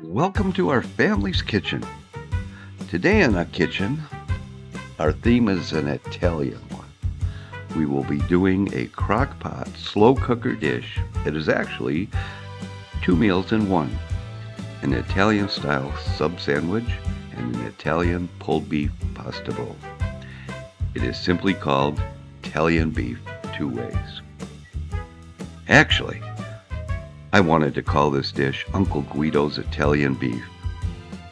Welcome to our family's kitchen. Today in our kitchen, our theme is an Italian one. We will be doing a crock-pot slow cooker dish that is actually two meals in one. An Italian style sub sandwich and an Italian pulled beef pasta bowl. It is simply called Italian beef two ways. Actually, I wanted to call this dish Uncle Guido's Italian beef,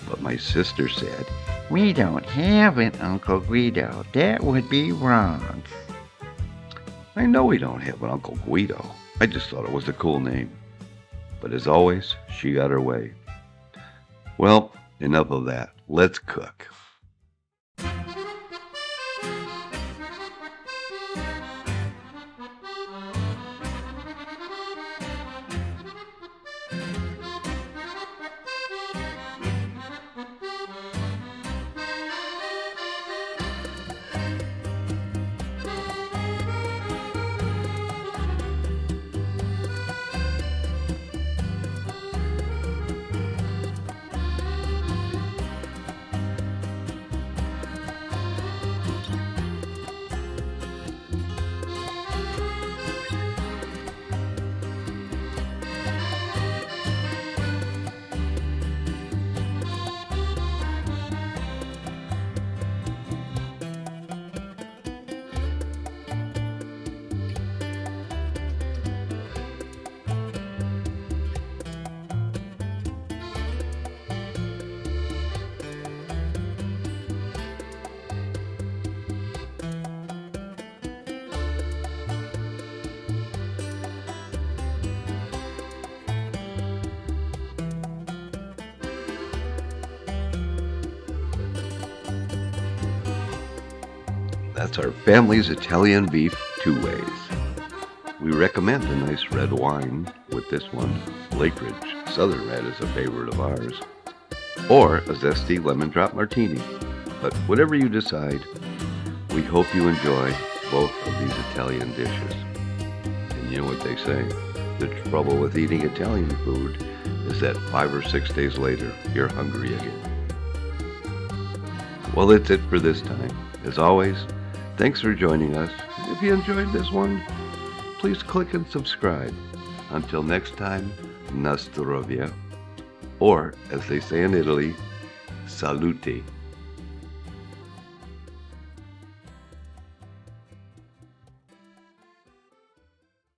but my sister said, We don't have an Uncle Guido. That would be wrong. I know we don't have an Uncle Guido. I just thought it was a cool name. But as always, she got her way. Well, enough of that. Let's cook. That's our family's Italian beef two ways. We recommend a nice red wine with this one. Lake Ridge Southern Red is a favorite of ours. Or a zesty lemon drop martini. But whatever you decide, we hope you enjoy both of these Italian dishes. And you know what they say, the trouble with eating Italian food is that 5 or 6 days later, you're hungry again. Well, that's it for this time. As always, thanks for joining us. If you enjoyed this one, please click and subscribe. Until next time, na zdrowie, or as they say in Italy, salute.